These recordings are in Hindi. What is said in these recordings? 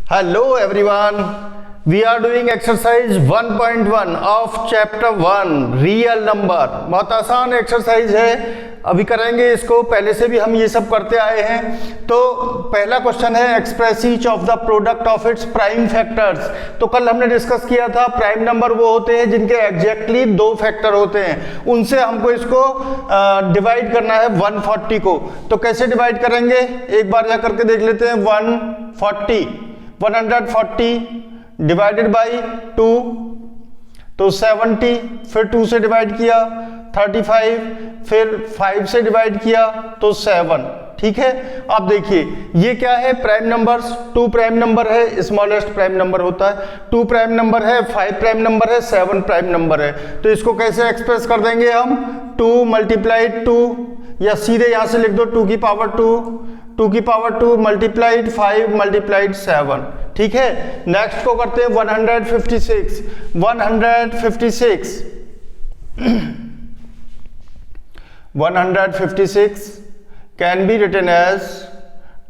Hello everyone, we are doing exercise 1.1 of chapter 1 real number। बहुत आसान एक्सरसाइज है, अभी करेंगे इसको। पहले से भी हम ये सब करते आए हैं। तो पहला क्वेश्चन है express each of the product of its prime factors. तो कल हमने डिस्कस किया था प्राइम नंबर वो होते हैं जिनके एग्जैक्टली दो फैक्टर होते हैं, उनसे हमको इसको डिवाइड करना है 140 को। तो कैसे डिवाइड करेंगे एक बार जा करके देख लेते हैं। 140 डिवाइडेड बाई 2 तो 70, फिर 2 से डिवाइड किया 35, फिर 5 से डिवाइड किया तो 7। ठीक है, अब देखिए ये क्या है, प्राइम नंबर्स। 2 प्राइम नंबर है, स्मॉलेस्ट प्राइम नंबर होता है। 2 प्राइम नंबर है, 5 प्राइम नंबर है, 7 प्राइम नंबर है। तो इसको कैसे एक्सप्रेस कर देंगे हम? 2 मल्टीप्लाइड 2, या सीधे यहां से लिख दो 2 की पावर 2 मल्टीप्लाइड 5 मल्टीप्लाइड 7। ठीक है, नेक्स्ट को करते हैं 156 कैन बी रिटन एज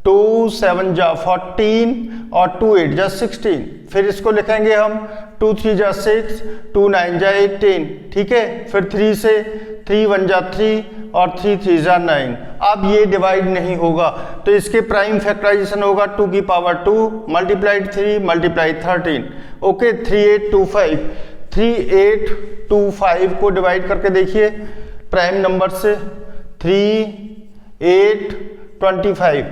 2 7 जा 14 और 2 8 जा 16। फिर इसको लिखेंगे हम 2 3 जा 6, 2 9 जा 18। ठीक है, फिर 3 से 3 1 जा 3 और 3 3 जा 9। अब ये डिवाइड नहीं होगा, तो इसके प्राइम फैक्टराइजेशन होगा 2 की पावर 2 मल्टीप्लाइड 3 मल्टीप्लाइड 13। ओके, 3825 को डिवाइड करके देखिए प्राइम नंबर से। 3 8 25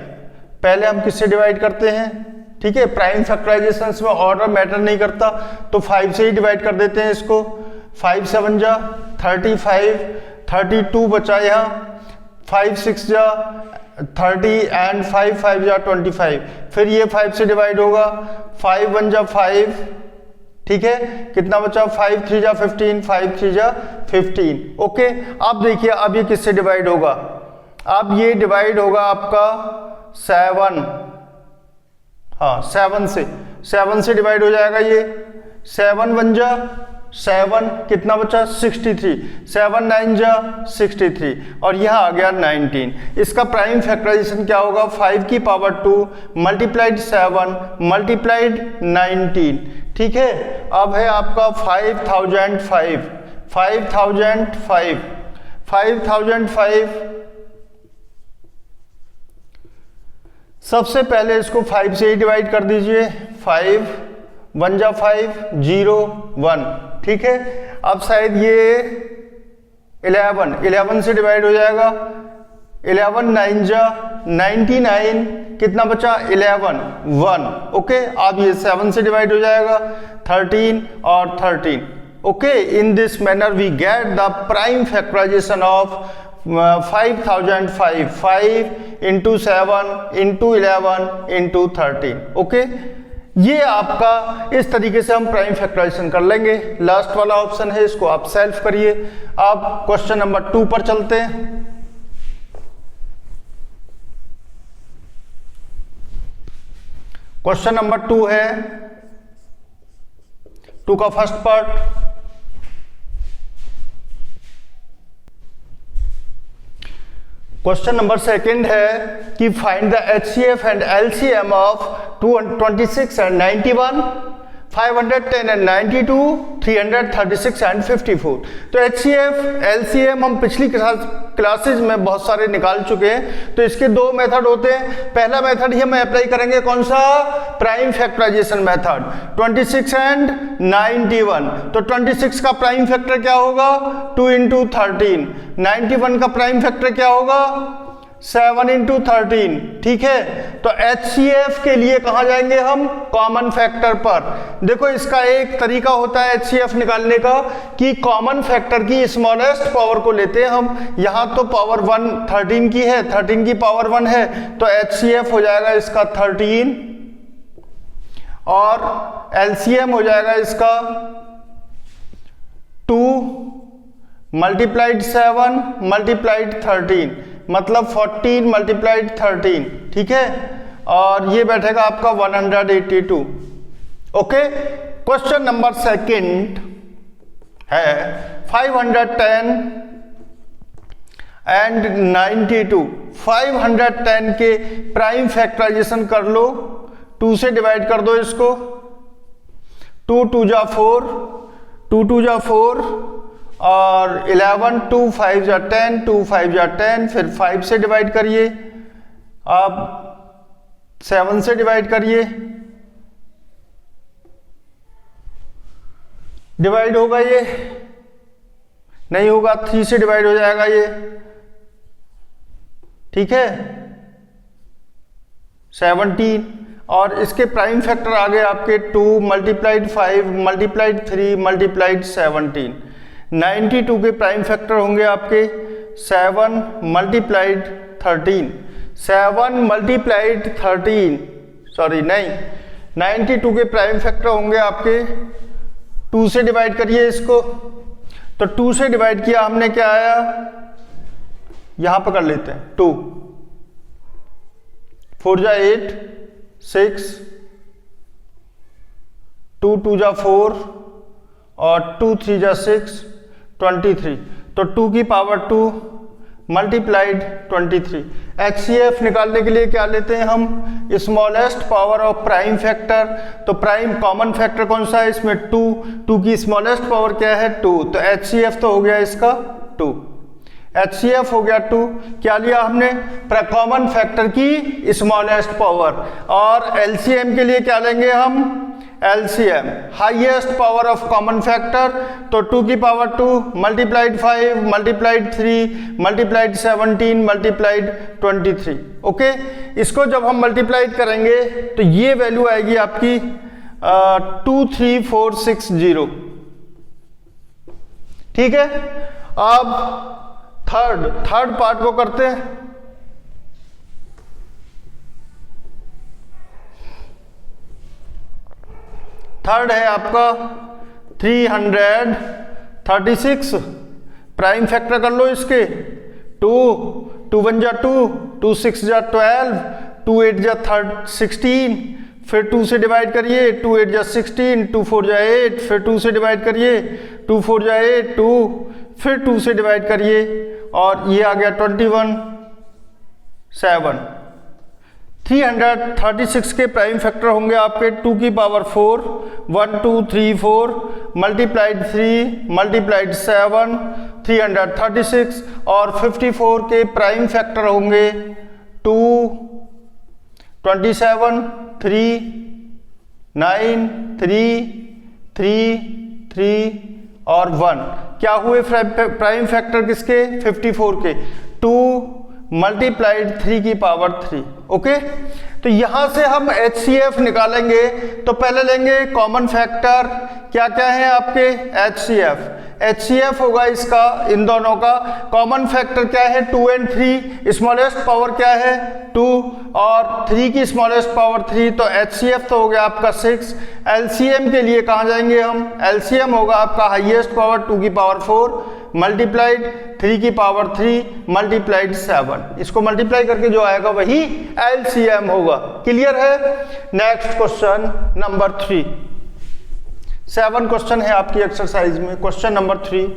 पहले हम किससे डिवाइड करते हैं? ठीक है, प्राइम फैक्टराइजेशन में ऑर्डर मैटर नहीं करता, तो 5 से ही डिवाइड कर देते हैं इसको। 5 7 जा 35, 32 बचा यहाँ, 5 6 जा 30 एंड 5 5 जा 25। फिर ये 5 से डिवाइड होगा, 5 1 जा 5। ठीक है, कितना बचा? 5 3 जा 15, 5 3 जा 15। ओके, अब देखिए अब ये किससे डिवाइड होगा? अब ये डिवाइड होगा आपका 7, हाँ 7 से डिवाइड हो जाएगा ये। 7 1 जा 7, कितना बचा? 63, 7 9 जा 63 और यहाँ आ गया 19। इसका प्राइम फैक्टराइजेशन क्या होगा? 5 की पावर 2 मल्टीप्लाइड 7 मल्टीप्लाइड 19। ठीक है, अब है आपका 5005। सबसे पहले इसको 5 से ही डिवाइड कर दीजिए। 5 1 जा 5 0 1। ठीक है, अब शायद ये 11 से डिवाइड हो जाएगा। 11 9 जा 99, कितना बचा? 11 1। ओके, अब ये 7 से डिवाइड हो जाएगा 13 और 13। Okay, in this manner we get the prime factorisation of 5005। 5 into 7 into 11 into 13। Okay, ये आपका इस तरीके से हम प्राइम फैक्टराइजेशन कर लेंगे। लास्ट वाला ऑप्शन है, इसको आप सेल्फ करिए। अब क्वेश्चन नंबर 2 पर चलते हैं। क्वेश्चन नंबर 2 है 2 का फर्स्ट पार्ट। क्वेश्चन नंबर 2 है कि find the HCF and LCM of 26 and 91, 510 and 92, 336 and 54। तो HCF LCM हम पिछली क्लासेज में बहुत सारे निकाल चुके हैं। तो इसके 2 मेथड होते हैं। पहला मेथड ही हम अप्लाई करेंगे, कौन सा? Prime factorisation method. 26 एंड 91, तो 26 का प्राइम फैक्टर क्या होगा? 2 इंटू 13। 91 का प्राइम फैक्टर क्या होगा? 7 इंटू 13। ठीक है, तो HCF के लिए कहां जाएंगे हम? कॉमन फैक्टर पर। देखो इसका एक तरीका होता है HCF निकालने का कि कॉमन फैक्टर की स्मॉलेस्ट पावर को लेते हैं हम। यहां तो पावर 1 13 की है, 13 की पावर 1 है, तो HCF हो जाएगा इसका 13 और LCM हो जाएगा इसका 2 मल्टीप्लाइड 7 मल्टीप्लाइड 13, मतलब 14 मल्टीप्लाइड 13। ठीक है, और ये बैठेगा आपका 182। ओके, क्वेश्चन नंबर 2 है 510 एंड 92। 510 के प्राइम फैक्टराइजेशन कर लो 2 से डिवाइड कर दो इसको, 2 2 जा 4, 2 2 जा 4 और 11, 2 5 जा 10, 2 5 जा 10, फिर 5 से डिवाइड करिए, अब 7 से डिवाइड करिए, डिवाइड होगा ये नहीं होगा, 3 से डिवाइड हो जाएगा ये, ठीक है 17, और इसके प्राइम फैक्टर आ गए आपके 2 मल्टीप्लाइड 5 मल्टीप्लाइड 3 मल्टीप्लाइड 17, 92 के प्राइम फैक्टर होंगे आपके 7 मल्टीप्लाइड 13, 7 मल्टीप्लाइड 13 सॉरी नहीं, 92 के प्राइम फैक्टर होंगे आपके 2 से डिवाइड करिए इसको, तो 2 से डिवाइड किया हमने, क्या आया यहां पर कर लेते हैं 2, 4 जा 8, 6, 2 2 जा 4 और 2 3 जा 6, 23, तो 2 की पावर 2 मल्टीप्लाइड 23। HCF निकालने के लिए क्या लेते हैं हम, smallest power of prime factor, तो प्राइम कॉमन फैक्टर कौन सा है इसमें 2, 2 की स्मॉलेस्ट पावर क्या है 2, तो HCF तो हो गया इसका 2, HCF हो गया 2, क्या लिया हमने कॉमन फैक्टर की स्मॉलेस्ट पावर, और LCM के लिए क्या लेंगे हम LCM highest power of common factor, तो 2 की power 2 multiplied 5 multiplied 3 multiplied 17 multiplied 23। Okay, इसको जब हम मल्टीप्लाइड करेंगे तो ये वैल्यू आएगी आपकी 23460, ठीक है। अब थर्ड पार्ट को करते हैं। थर्ड है आपका 336, प्राइम फैक्टर कर लो इसके 2 2 1 जा 2, 2 6 जा 12, 2 8 जा 16, फिर 2 से डिवाइड करिए, 2 8 जा 16, 2 4 जा 8, फिर 2 से डिवाइड करिए, 2 4 जा 8, 2, फिर 2 से डिवाइड करिए, और ये आ गया 21 7। 336 के प्राइम फैक्टर होंगे आपके 2 की पावर 4 1 2 3 4 मल्टीप्लाइड 3 मल्टीप्लाइड 7 336, और 54 के प्राइम फैक्टर होंगे 2 27 3 9 3 3 3 और 1। क्या हुए प्राइम फैक्टर किसके 54 के 2 मल्टीप्लाइड 3 की पावर 3। ओके, तो यहां से हम HCF निकालेंगे तो पहले लेंगे कॉमन फैक्टर, क्या क्या है आपके HCF होगा इसका, इन दोनों का कॉमन फैक्टर क्या है 2 and 3, स्मॉलेस्ट पावर क्या है 2 और 3 की स्मॉलेस्ट पावर 3, तो HCF तो हो गया आपका 6। LCM के लिए कहां जाएंगे हम, LCM होगा आपका हाईएस्ट पावर 2 की पावर 4 मल्टीप्लाइड 3 की पावर 3 मल्टीप्लाइड 7, इसको मल्टीप्लाई करके जो आएगा वही LCM होगा। क्लियर है। नेक्स्ट क्वेश्चन नंबर 3, 7 क्वेश्चन है आपकी एक्सरसाइज में। क्वेश्चन नंबर 3,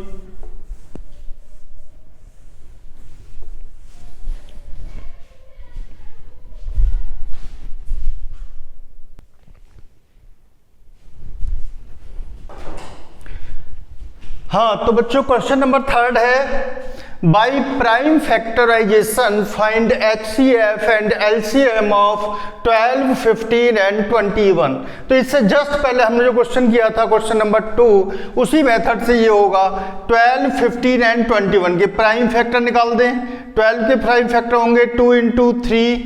हाँ तो बच्चों क्वेश्चन नंबर 3 है, by prime factorisation find HCF and LCM of 12, 15 and 21। तो इससे जस्ट पहले हमने जो क्वेश्चन किया था क्वेश्चन नंबर 2, उसी मेथड से ये होगा 12, 15 एंड 21 के प्राइम फैक्टर निकाल दें। 12 के प्राइम फैक्टर होंगे 2 इंटू 3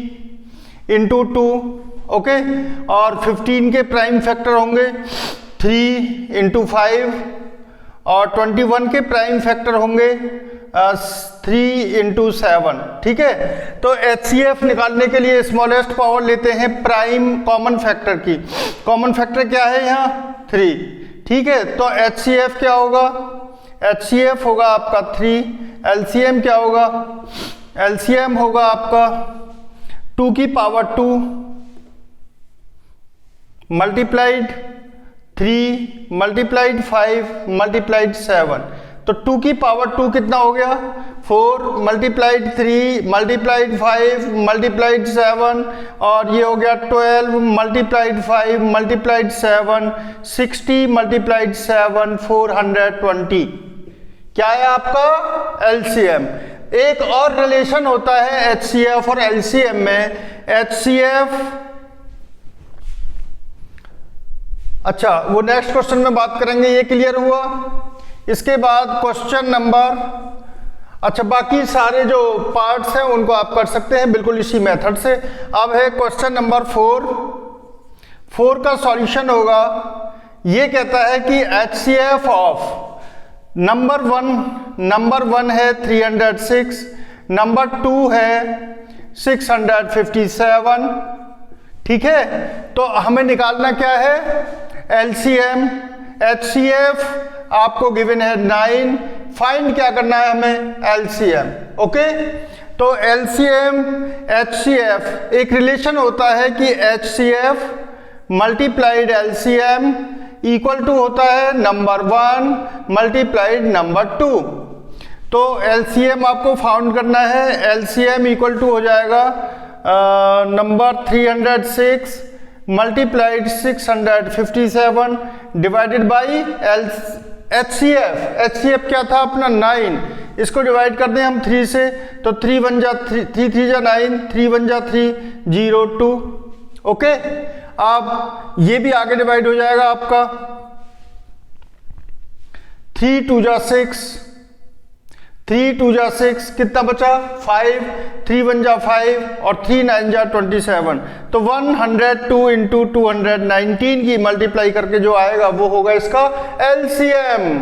इंटू 2, ओके, और 15 के प्राइम फैक्टर होंगे 3 इंटू 5, और 21 के प्राइम फैक्टर होंगे 3 इंटू 7। ठीक है, तो HCF निकालने के लिए स्मॉलेस्ट पावर लेते हैं प्राइम कॉमन फैक्टर की। कॉमन फैक्टर क्या है यहाँ 3। ठीक है, तो HCF क्या होगा, HCF होगा आपका 3। LCM क्या होगा, LCM होगा आपका 2 की पावर 2 मल्टीप्लाइड 3 मल्टीप्लाइड 5 मल्टीप्लाइड 7, तो 2 की पावर 2 कितना हो गया 4 मल्टीप्लाइड 3 मल्टीप्लाइड 5 मल्टीप्लाइड 7 और ये हो गया 12 मल्टीप्लाइड 5 मल्टीप्लाइड 7 60 मल्टीप्लाइड 7 420। क्या है आपका एलसीएम। एक और रिलेशन होता है एचसीएफ और एलसीएम में। एचसीएफ, अच्छा वो नेक्स्ट क्वेश्चन में बात करेंगे, ये क्लियर हुआ। इसके बाद क्वेश्चन नंबर, अच्छा बाकी सारे जो पार्ट्स हैं उनको आप कर सकते हैं बिल्कुल इसी मेथड से। अब है क्वेश्चन नंबर 4 का सॉल्यूशन होगा। ये कहता है कि एचसीएफ ऑफ नंबर वन है 306, नंबर 2 है 657, ठीक है। तो हमें निकालना क्या है, एलसीएम। एचसीएफ आपको गिवन है 9, फाइंड क्या करना है हमें, एलसीएम। ओके, तो एलसीएम एचसीएफ एक रिलेशन होता है कि HCF multiplied LCM equal to होता है नंबर 1 मल्टीप्लाइड नंबर 2। तो एलसीएम आपको फाउंड करना है। एलसीएम इक्वल टू हो जाएगा number 306 multiplied 657 divided by HCF. HCF क्या था अपना 9, इसको डिवाइड कर दें हम 3 से, तो 3 1 जा 3 3 जा 9, 3 1 जा 3 0 2। ओके, अब ये भी आगे डिवाइड हो जाएगा आपका 3 2 जा 6, 3 2 जा 6 कितना बचा 5, 3 1 जा 5 और 3 9 जा 27। तो 102 इंटू 219 की मल्टीप्लाई करके जो आएगा वो होगा इसका एलसीएम।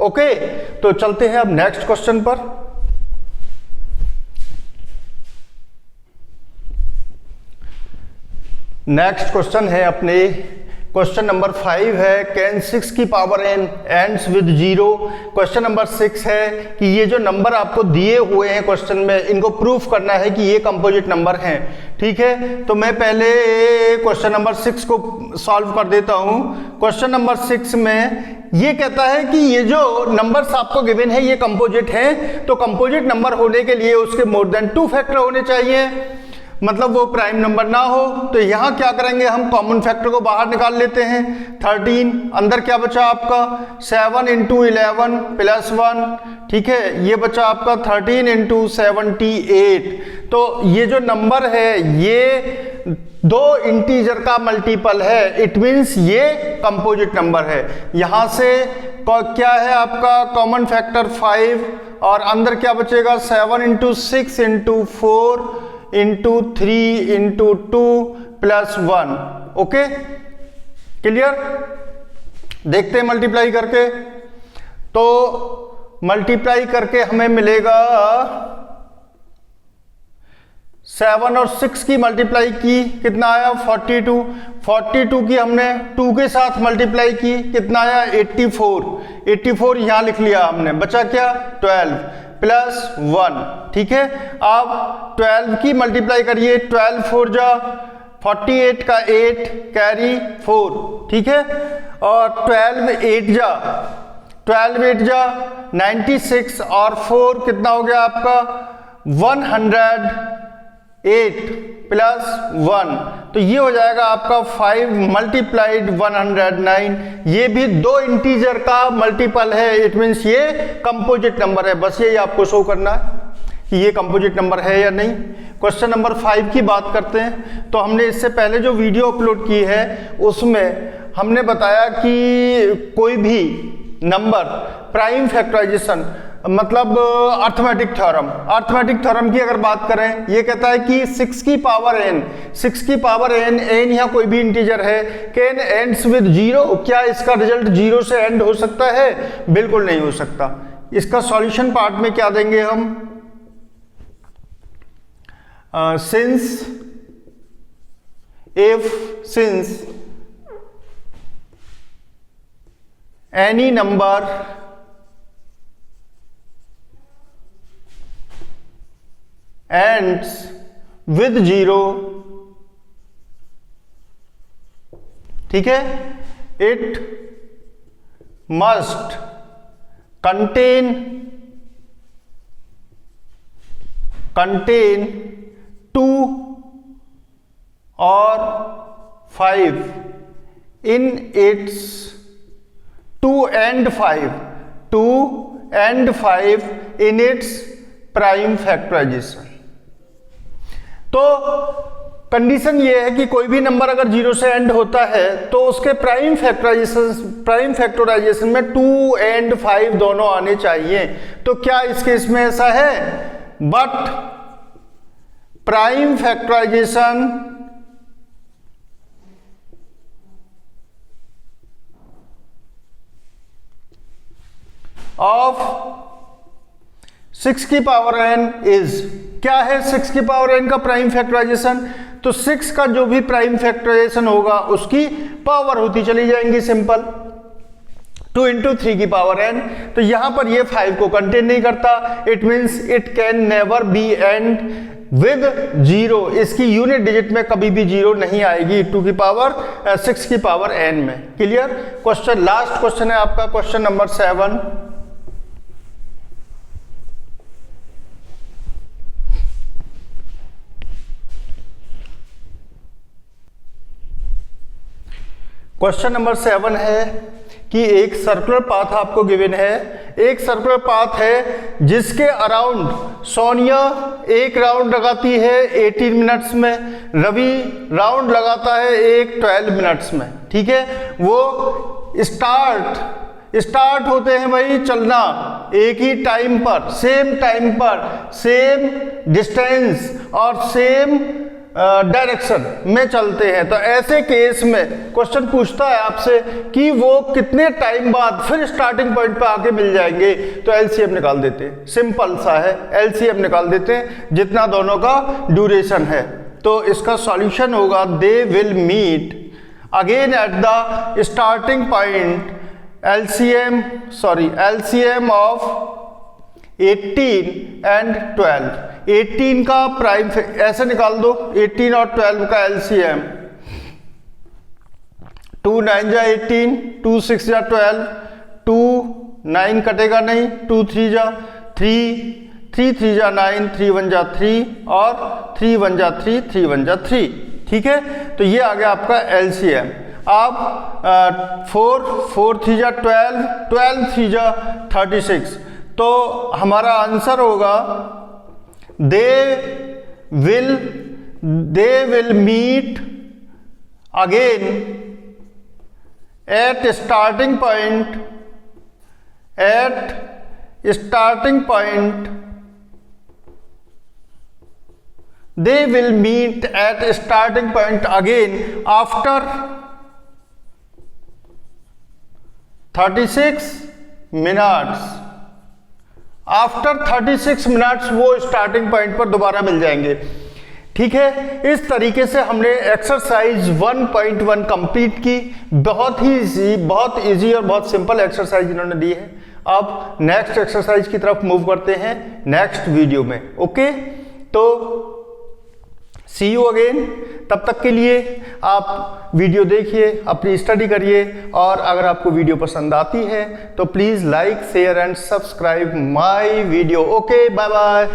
ओके, तो चलते हैं अब नेक्स्ट क्वेश्चन पर। नेक्स्ट क्वेश्चन है अपने क्वेश्चन नंबर 5 है, कैन 6 की power n ends with 0। Question number 6 है कि ये जो नंबर आपको दिए हुए हैं क्वेश्चन में, इनको प्रूफ करना है कि ये कंपोजिट नंबर हैं। ठीक है, तो मैं पहले क्वेश्चन नंबर 6 को सॉल्व कर देता हूं। क्वेश्चन नंबर 6 में ये कहता है कि ये जो नंबर्स आपको गिवन है ये कंपोजिट हैं, तो कंपोजिट नंबर होने के लिए उसके मोर देन 2 फैक्टर होने चाहिए, मतलब वो प्राइम नंबर ना हो। तो यहां क्या करेंगे, हम कॉमन फैक्टर को बाहर निकाल लेते हैं। 13 अंदर क्या बचा आपका 7 इंटू 11 प्लस 1, ठीक है, ये बचा आपका 13 इंटू 78। तो ये जो नंबर है ये 2 इंटीजर का मल्टीपल है, इट मीन्स ये कंपोजिट नंबर है। यहां से क्या है आपका कॉमन फैक्टर 5 और अंदर क्या बचेगा 7 into 6 into 4 into 3 into 2 plus 1। Okay, clear. देखते हैं मल्टीप्लाई करके, तो मल्टीप्लाई करके हमें मिलेगा 7 और 6 की मल्टीप्लाई की कितना आया 42, 42 की हमने 2 के साथ मल्टीप्लाई की कितना आया 84, 84 यहां लिख लिया हमने, बचा क्या 12 प्लस 1। ठीक है, अब 12 की मल्टीप्लाई करिए, 12 4 जा 48 का 8 कैरी 4, ठीक है, और 12 8 जा 96 और 4 कितना हो गया आपका 108 प्लस 1, तो ये हो जाएगा आपका 5 मल्टीप्लाइड 109। ये भी 2 इंटीजर का मल्टीपल है, इट मीन्स ये कंपोजिट नंबर है। बस यही आपको शो करना है कि ये कंपोजिट नंबर है या नहीं। क्वेश्चन नंबर 5 की बात करते हैं। तो हमने इससे पहले जो वीडियो अपलोड की है उसमें हमने बताया कि कोई भी नंबर प्राइम फैक्टराइजेशन मतलब अर्थमेटिक थ्योरम की अगर बात करें, ये कहता है कि 6 की पावर n यहाँ कोई भी इंटीजर है, कैन एंड्स विद 0। क्या इसका रिजल्ट 0 से एंड हो सकता है? बिल्कुल नहीं हो सकता। इसका सॉल्यूशन पार्ट में क्या देंगे हम, since any number ends with 0, ठीक है, it must contain contain 2 or 5 in its 2 and 5 in its prime factorization। तो कंडीशन ये है कि कोई भी नंबर अगर 0 से एंड होता है तो उसके प्राइम फैक्टराइजेशन में 2 and 5 दोनों आने चाहिए। तो क्या इस केस में ऐसा है? बट प्राइम फैक्टराइजेशन ऑफ 6 की पावर n इज, क्या है 6 की पावर n का प्राइम फैक्टराइजेशन? तो 6 का जो भी प्राइम फैक्टराइजेशन होगा उसकी पावर होती चली जाएंगी, सिंपल 2 into 3 की पावर n। तो यहां पर ये 5 को कंटेन नहीं करता, it means it can never be and with 0, इसकी यूनिट डिजिट में कभी भी 0 नहीं आएगी 2 की पावर 6 की पावर n में। क्लियर? क्वेश्चन, लास्ट क्वेश्चन है आपका क्वेश्चन नंबर 7। क्वेश्चन नंबर 7 है कि एक सर्कुलर पाथ आपको गिवन है, एक सर्कुलर पाथ है जिसके अराउंड सोनिया एक राउंड लगाती है 18 मिनट्स में, रवि राउंड लगाता है एक 12 मिनट्स में। ठीक है, वो स्टार्ट होते हैं भाई चलना एक ही टाइम पर, सेम टाइम पर, सेम डिस्टेंस और सेम डायरेक्शन में चलते हैं। तो ऐसे केस में क्वेश्चन पूछता है आपसे कि वो कितने टाइम बाद फिर स्टार्टिंग पॉइंट पे आके मिल जाएंगे। तो एलसीएम निकाल देते हैं, सिंपल सा है, एलसीएम निकाल देते हैं जितना दोनों का ड्यूरेशन है। तो इसका सॉल्यूशन होगा they will meet again at the starting point, LCM of 18 and 12। 18 का प्राइम ऐसे निकाल दो, 18 और 12 का एलसीएम, 2 9 जा 18, 2 6 जा 12, 2 9 कटेगा नहीं, 2 3 जा 3, 3 3 जा 9, 3 1 जा 3 और 3 1 जा 3, 3 1 जा 3। ठीक है, तो ये आ गया आपका एलसीएम। अब 4 3 जा 12, 12 3 जा 36। तो हमारा आंसर होगा they will meet again at starting point, they will meet at starting point again after 36 minutes। After 36 minutes वो स्टार्टिंग पॉइंट पर दोबारा मिल जाएंगे। ठीक है, इस तरीके से हमने एक्सरसाइज 1.1 कंप्लीट की। बहुत ही बहुत इजी और बहुत सिंपल एक्सरसाइज इन्होंने दी है। अब नेक्स्ट एक्सरसाइज की तरफ मूव करते हैं नेक्स्ट वीडियो में। ओके, तो सी यू अगेन। तब तक के लिए आप वीडियो देखिए, अपनी स्टडी करिए, और अगर आपको वीडियो पसंद आती है तो please like share and subscribe my video. Okay, bye bye.